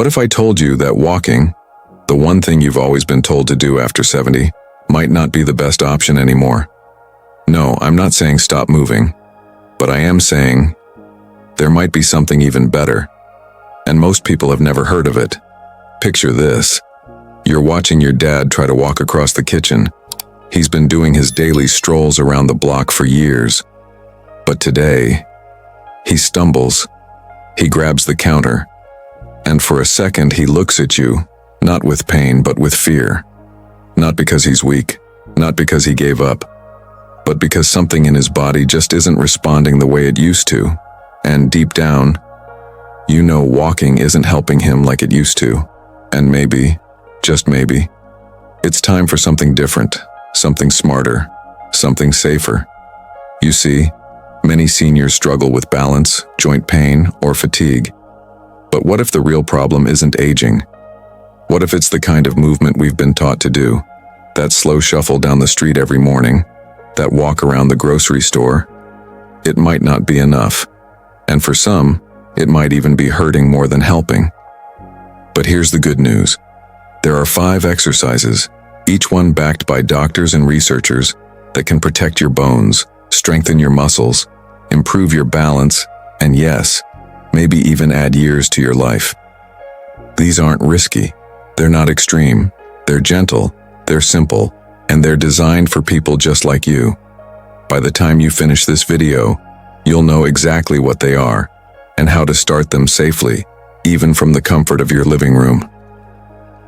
What if I told you that walking, the one thing you've always been told to do after 70, might not be the best option anymore? No, I'm not saying stop moving, but I am saying there might be something even better, and most people have never heard of it. Picture this. You're watching your dad try to walk across the kitchen. He's been doing his daily strolls around the block for years. But today, he stumbles. He grabs the counter. And for a second, he looks at you, not with pain, but with fear. Not because he's weak, not because he gave up, but because something in his body just isn't responding the way it used to. And deep down, you know walking isn't helping him like it used to. And maybe, just maybe, it's time for something different, something smarter, something safer. You see, many seniors struggle with balance, joint pain, or fatigue. But what if the real problem isn't aging? What if it's the kind of movement we've been taught to do? That slow shuffle down the street every morning, that walk around the grocery store? It might not be enough. And for some, it might even be hurting more than helping. But here's the good news. There are 5 exercises, each one backed by doctors and researchers, that can protect your bones, strengthen your muscles, improve your balance, and yes, maybe even add years to your life. These aren't risky. They're not extreme. They're gentle. They're simple. And they're designed for people just like you. By the time you finish this video, you'll know exactly what they are and how to start them safely, even from the comfort of your living room.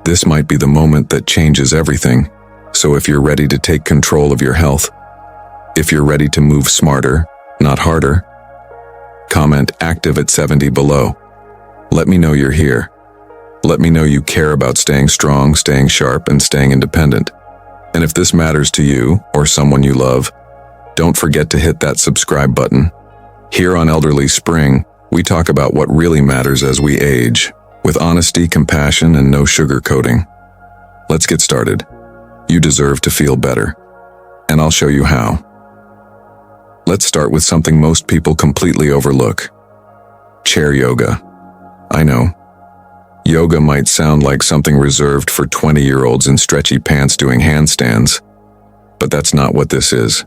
This might be the moment that changes everything. So if you're ready to take control of your health, if you're ready to move smarter, not harder, comment active at 70 below. Let me know you're here. Let me know you care about staying strong, staying sharp, and staying independent. And if this matters to you or someone you love, don't forget to hit that subscribe button. Here on Elderly Spring, we talk about what really matters as we age, with honesty, compassion, and no sugarcoating. Let's get started. You deserve to feel better, and I'll show you how. Let's start with something most people completely overlook. Chair yoga. I know. Yoga might sound like something reserved for 20-year-olds in stretchy pants doing handstands, but that's not what this is.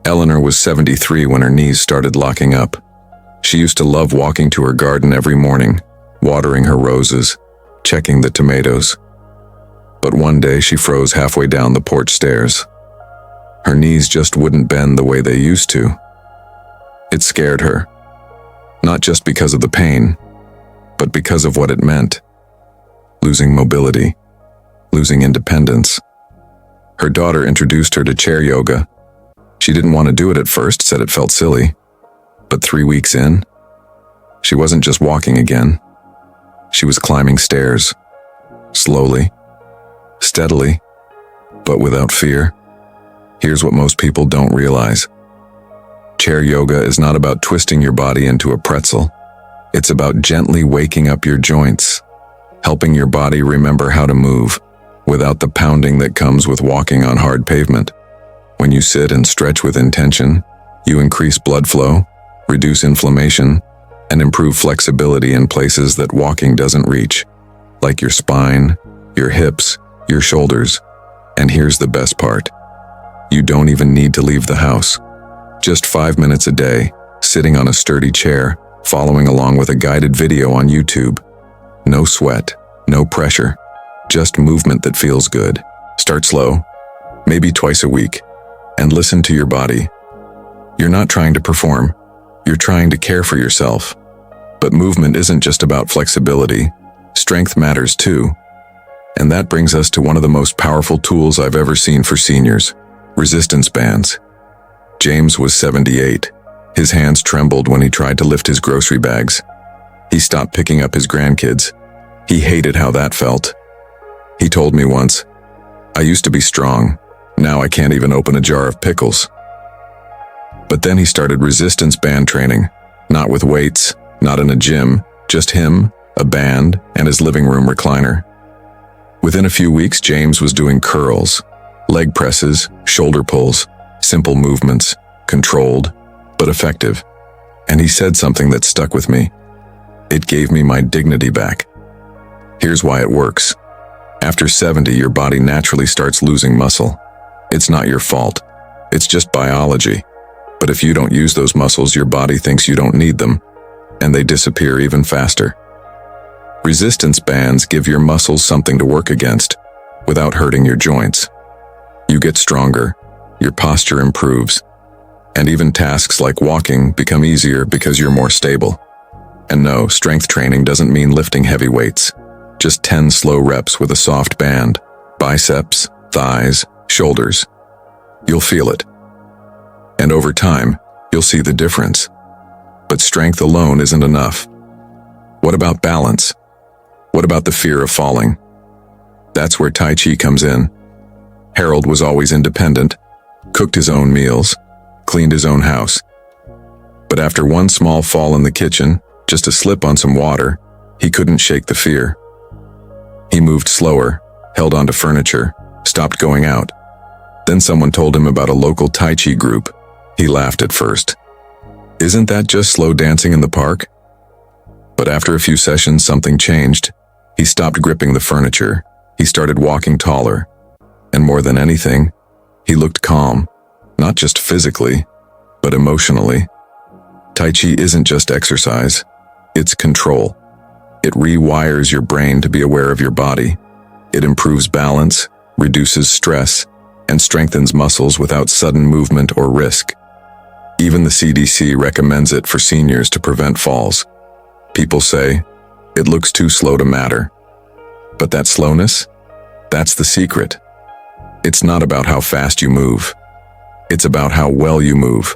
Eleanor was 73 when her knees started locking up. She used to love walking to her garden every morning, watering her roses, checking the tomatoes. But one day she froze halfway down the porch stairs. Her knees just wouldn't bend the way they used to. It scared her, not just because of the pain, but because of what it meant. Losing mobility, losing independence. Her daughter introduced her to chair yoga. She didn't want to do it at first, said it felt silly. But 3 weeks in, she wasn't just walking again. She was climbing stairs, slowly, steadily, but without fear. Here's what most people don't realize. Chair yoga is not about twisting your body into a pretzel. It's about gently waking up your joints, helping your body remember how to move, without the pounding that comes with walking on hard pavement. When you sit and stretch with intention, you increase blood flow, reduce inflammation, and improve flexibility in places that walking doesn't reach, like your spine, your hips, your shoulders. And here's the best part. You don't even need to leave the house. Just 5 minutes a day, sitting on a sturdy chair, following along with a guided video on YouTube. No sweat, no pressure, just movement that feels good. Start slow, maybe twice a week, and listen to your body. You're not trying to perform, you're trying to care for yourself. But movement isn't just about flexibility, strength matters too. And that brings us to one of the most powerful tools I've ever seen for seniors: resistance bands. James was 78. His hands trembled when he tried to lift his grocery bags. He stopped picking up his grandkids. He hated how that felt. He told me once, "I used to be strong. Now I can't even open a jar of pickles." But then he started resistance band training. Not with weights, not in a gym, just him, a band, and his living room recliner. Within a few weeks, James was doing curls, leg presses, shoulder pulls, simple movements, controlled, but effective. And he said something that stuck with me. It gave me my dignity back. Here's why it works. After 70, your body naturally starts losing muscle. It's not your fault. It's just biology. But if you don't use those muscles, your body thinks you don't need them, and they disappear even faster. Resistance bands give your muscles something to work against without hurting your joints. You get stronger, your posture improves, and even tasks like walking become easier because you're more stable. And no, strength training doesn't mean lifting heavy weights. Just 10 slow reps with a soft band, biceps, thighs, shoulders. You'll feel it. And over time, you'll see the difference. But strength alone isn't enough. What about balance? What about the fear of falling? That's where Tai Chi comes in. Harold was always independent, cooked his own meals, cleaned his own house. But after one small fall in the kitchen, just a slip on some water, he couldn't shake the fear. He moved slower, held onto furniture, stopped going out. Then someone told him about a local Tai Chi group. He laughed at first. Isn't that just slow dancing in the park? But after a few sessions, something changed. He stopped gripping the furniture. He started walking taller. And more than anything, he looked calm, not just physically, but emotionally. Tai Chi isn't just exercise, it's control. It rewires your brain to be aware of your body. It improves balance, reduces stress, and strengthens muscles without sudden movement or risk. Even the CDC recommends it for seniors to prevent falls. People say, it looks too slow to matter. But that slowness, that's the secret. It's not about how fast you move. It's about how well you move.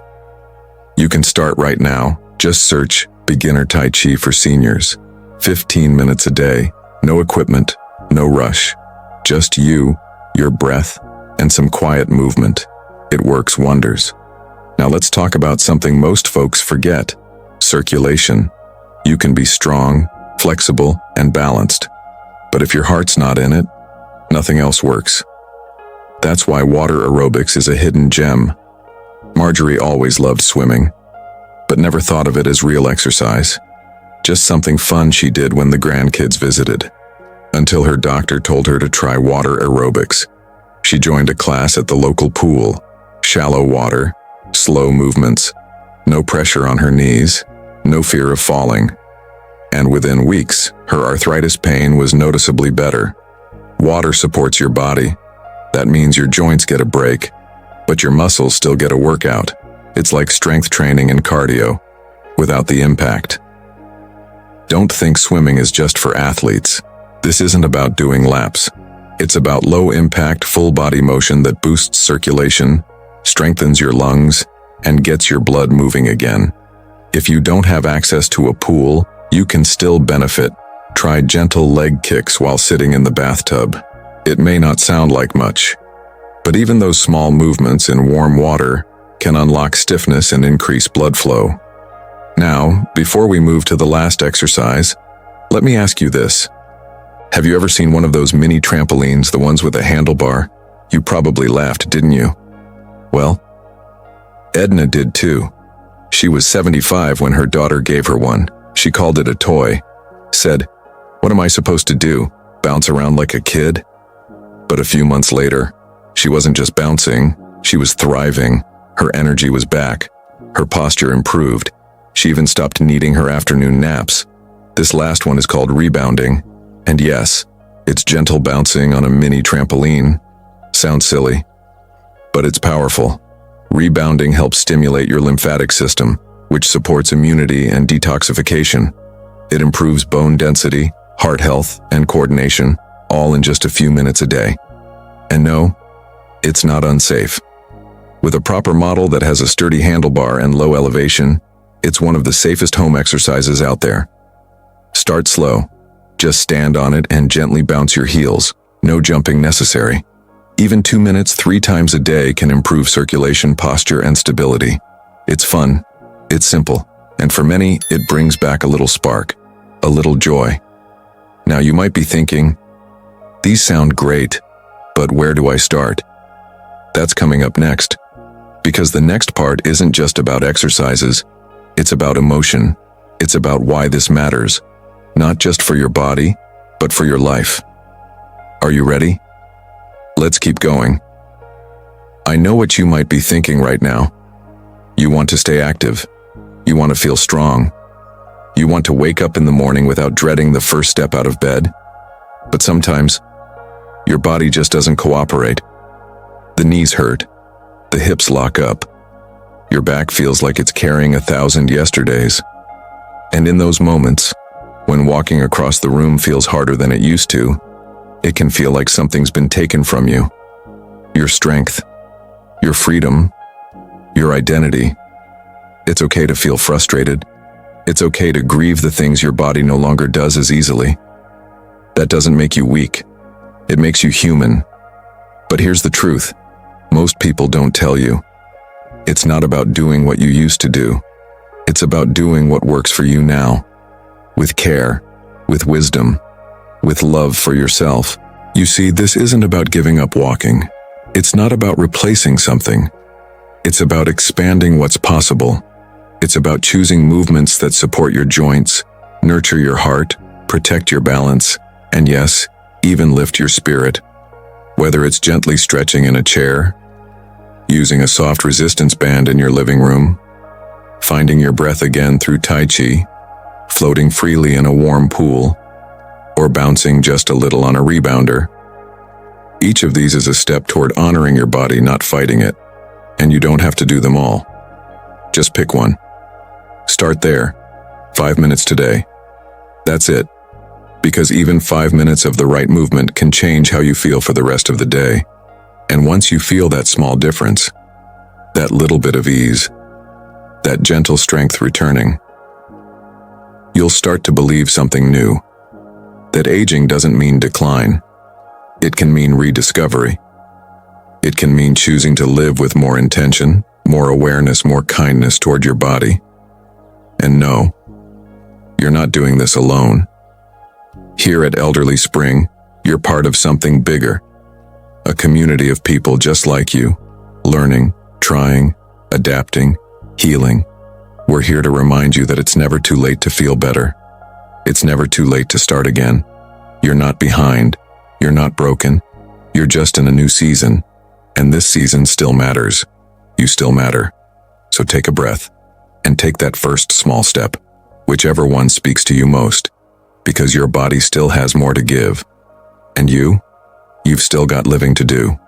You can start right now. Just search Beginner Tai Chi for Seniors. 15 minutes a day, no equipment, no rush. Just you, your breath, and some quiet movement. It works wonders. Now let's talk about something most folks forget: circulation. You can be strong, flexible, and balanced. But if your heart's not in it, nothing else works. That's why water aerobics is a hidden gem. Marjorie always loved swimming, but never thought of it as real exercise. Just something fun she did when the grandkids visited. Until her doctor told her to try water aerobics. She joined a class at the local pool. Shallow water, slow movements, no pressure on her knees, no fear of falling. And within weeks, her arthritis pain was noticeably better. Water supports your body. That means your joints get a break, but your muscles still get a workout. It's like strength training and cardio, without the impact. Don't think swimming is just for athletes. This isn't about doing laps. It's about low-impact, full-body motion that boosts circulation, strengthens your lungs, and gets your blood moving again. If you don't have access to a pool, you can still benefit. Try gentle leg kicks while sitting in the bathtub. It may not sound like much, but even those small movements in warm water can unlock stiffness and increase blood flow. Now, before we move to the last exercise, let me ask you this. Have you ever seen one of those mini trampolines, the ones with a handlebar? You probably laughed, didn't you? Well, Edna did too. She was 75 when her daughter gave her one. She called it a toy. Said, "What am I supposed to do? Bounce around like a kid?" But a few months later, she wasn't just bouncing, she was thriving. Her energy was back. Her posture improved. She even stopped needing her afternoon naps. This last one is called rebounding. And yes, it's gentle bouncing on a mini trampoline. Sounds silly, but it's powerful. Rebounding helps stimulate your lymphatic system, which supports immunity and detoxification. It improves bone density, heart health, and coordination, all in just a few minutes a day. And no, it's not unsafe. With a proper model that has a sturdy handlebar and low elevation, it's one of the safest home exercises out there. Start slow. Just stand on it and gently bounce your heels. No jumping necessary. Even 2 minutes 3 times a day can improve circulation, posture, and stability. It's fun, it's simple, and for many, it brings back a little spark, a little joy. Now you might be thinking, these sound great, but where do I start? That's coming up next. Because the next part isn't just about exercises, it's about emotion. It's about why this matters. Not just for your body, but for your life. Are you ready? Let's keep going. I know what you might be thinking right now. You want to stay active. You want to feel strong. You want to wake up in the morning without dreading the first step out of bed. But sometimes, your body just doesn't cooperate. The knees hurt. The hips lock up. Your back feels like it's carrying 1,000 yesterdays. And in those moments, when walking across the room feels harder than it used to, it can feel like something's been taken from you. Your strength, your freedom, your identity. It's okay to feel frustrated. It's okay to grieve the things your body no longer does as easily. That doesn't make you weak. It makes you human. But here's the truth. Most people don't tell you. It's not about doing what you used to do. It's about doing what works for you now. With care, with wisdom, with love for yourself. You see, this isn't about giving up walking. It's not about replacing something. It's about expanding what's possible. It's about choosing movements that support your joints, nurture your heart, protect your balance, and yes, even lift your spirit. Whether it's gently stretching in a chair, using a soft resistance band in your living room, finding your breath again through Tai Chi, floating freely in a warm pool, or bouncing just a little on a rebounder. Each of these is a step toward honoring your body, not fighting it. And you don't have to do them all. Just pick one. Start there. 5 minutes today. That's it. Because even 5 minutes of the right movement can change how you feel for the rest of the day. And once you feel that small difference, that little bit of ease, that gentle strength returning, you'll start to believe something new. That aging doesn't mean decline. It can mean rediscovery. It can mean choosing to live with more intention, more awareness, more kindness toward your body. And no, you're not doing this alone. Here at Elderly Spring, you're part of something bigger. A community of people just like you, learning, trying, adapting, healing. We're here to remind you that it's never too late to feel better. It's never too late to start again. You're not behind. You're not broken. You're just in a new season. And this season still matters. You still matter. So take a breath and take that first small step, whichever one speaks to you most, because your body still has more to give. And you've still got living to do.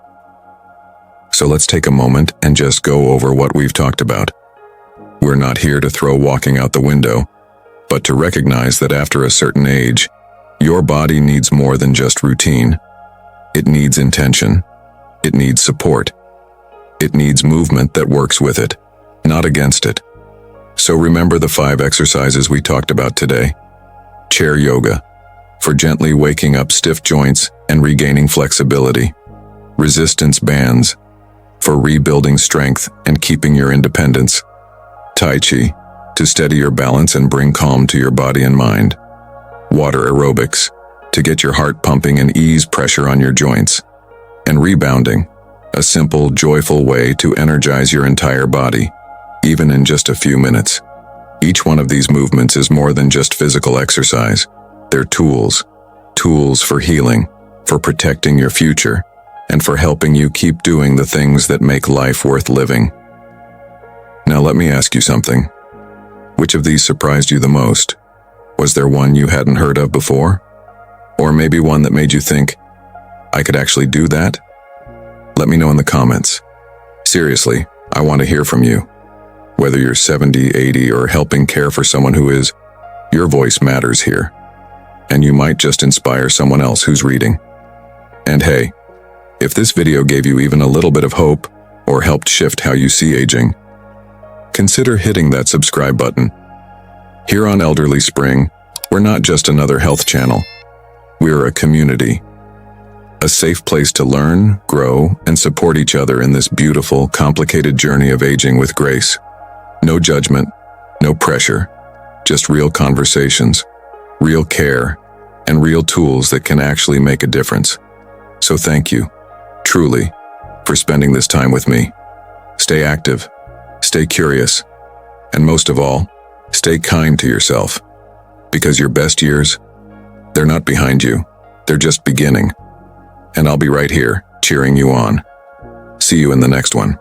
So let's take a moment and just go over what we've talked about. We're not here to throw walking out the window, but to recognize that after a certain age, your body needs more than just routine. It needs intention. It needs support. It needs movement that works with it, not against it. So remember the 5 exercises we talked about today. Chair yoga, for gently waking up stiff joints and regaining flexibility. Resistance bands, for rebuilding strength and keeping your independence. Tai Chi, to steady your balance and bring calm to your body and mind. Water aerobics, to get your heart pumping and ease pressure on your joints. And rebounding, a simple, joyful way to energize your entire body, even in just a few minutes. Each one of these movements is more than just physical exercise. They're tools for healing, for protecting your future, and for helping you keep doing the things that make life worth living. Now let me ask you something. Which of these surprised you the most? Was there one you hadn't heard of before? Or maybe one that made you think, I could actually do that? Let me know in the comments. Seriously, I want to hear from you. Whether you're 70, 80, or helping care for someone who is, your voice matters here. And you might just inspire someone else who's reading. And hey, if this video gave you even a little bit of hope, or helped shift how you see aging, consider hitting that subscribe button. Here on Elderly Spring, we're not just another health channel. We're a community. A safe place to learn, grow, and support each other in this beautiful, complicated journey of aging with grace. No judgment, no pressure, just real conversations, real care, and real tools that can actually make a difference. So thank you, truly, for spending this time with me. Stay active, stay curious, and most of all, stay kind to yourself, because your best years, They're not behind you. They're just beginning. And I'll be right here, cheering you on. See you in the next one.